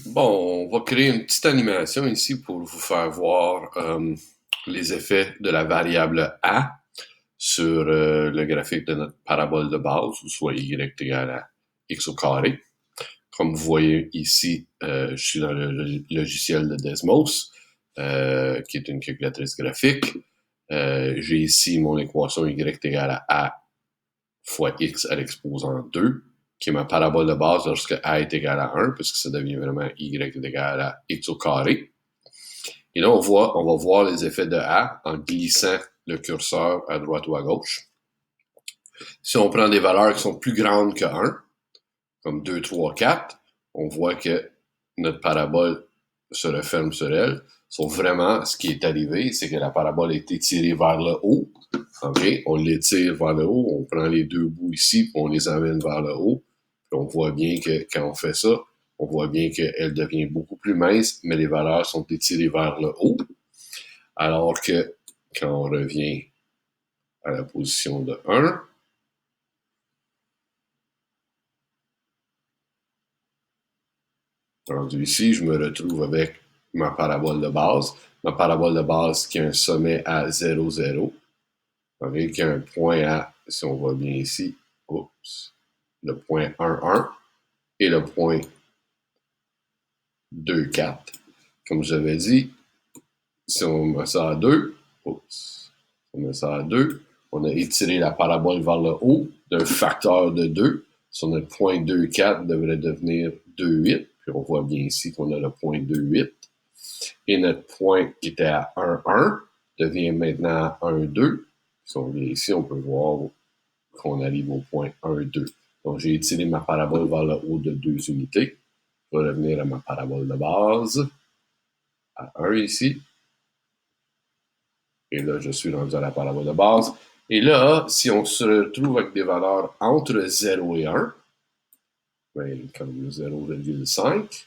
Bon, on va créer une petite animation ici pour vous faire voir les effets de la variable A sur le graphique de notre parabole de base, ou soit y égale à x au carré. Comme vous voyez ici, je suis dans le logiciel de Desmos, qui est une calculatrice graphique. J'ai ici mon équation y égale à A fois x à l'exposant 2, qui est ma parabole de base lorsque a est égal à 1, puisque ça devient vraiment y est égal à x au carré. Et là, on va voir les effets de a en glissant le curseur à droite ou à gauche. Si on prend des valeurs qui sont plus grandes que 1, comme 2, 3, 4, on voit que notre parabole se referme sur elle. Sauf vraiment, ce qui est arrivé, c'est que la parabole a été tirée vers le haut. Okay? On l'étire vers le haut, on prend les deux bouts ici, puis on les amène vers le haut. Puis on voit bien que quand on fait ça, on voit bien qu'elle devient beaucoup plus mince, mais les valeurs sont étirées vers le haut. Alors que quand on revient à la position de 1, rendu ici, je me retrouve avec ma parabole de base. Ma parabole de base qui a un sommet à 0, 0, avec un point à, si on voit bien ici, le point 1, 1 et le point 2, 4. Comme j'avais dit, si on met ça à 2, on met ça à 2, on a étiré la parabole vers le haut d'un facteur de 2. Sur notre point 2, 4 devrait devenir 2, 8. Puis on voit bien ici qu'on a le point 2, 8. Et notre point qui était à 1, 1 devient maintenant à 1, 2. Si on vient ici, on peut voir qu'on arrive au point 1, 2. Donc, j'ai étiré ma parabole vers le haut de 2 unités. Je vais revenir à ma parabole de base, à 1 ici. Et là, je suis rendu à la parabole de base. Et là, si on se retrouve avec des valeurs entre 0 et 1, ben, comme 0,5,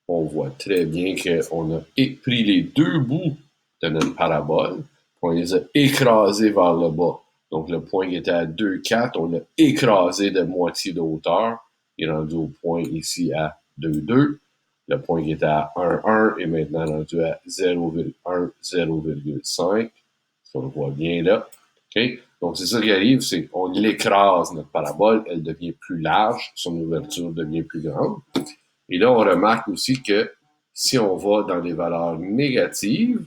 on voit très bien qu'on a pris les deux bouts de notre parabole, on les a écrasés vers le bas. Donc, le point qui était à 2, 4, on l'a écrasé de moitié de hauteur. Il est rendu au point ici à 2, 2. Le point qui était à 1, 1 est maintenant rendu à 0,1, 0,5. On le voit bien là. Okay? Donc, c'est ça qui arrive, c'est qu'on l'écrase, notre parabole, elle devient plus large, son ouverture devient plus grande. Et là, on remarque aussi que si on va dans les valeurs négatives,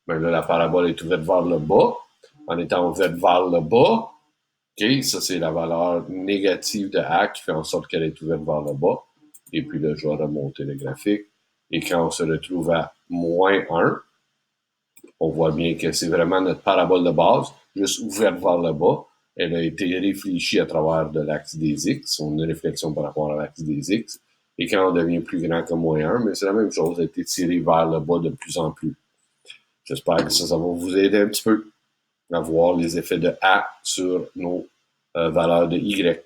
ben là, la parabole est ouverte vers le bas. En étant ouverte vers le bas, okay, ça c'est la valeur négative de A qui fait en sorte qu'elle est ouverte vers le bas. Et puis là, je vais remonter le graphique. Et quand on se retrouve à moins 1, on voit bien que c'est vraiment notre parabole de base, juste ouverte vers le bas. Elle a été réfléchie à travers de l'axe des X, une réflexion par rapport à l'axe des X. Et quand on devient plus grand que moins 1, mais c'est la même chose, elle a été tirée vers le bas de plus en plus. J'espère que ça va vous aider un petit peu à voir les effets de A sur nos valeurs de Y.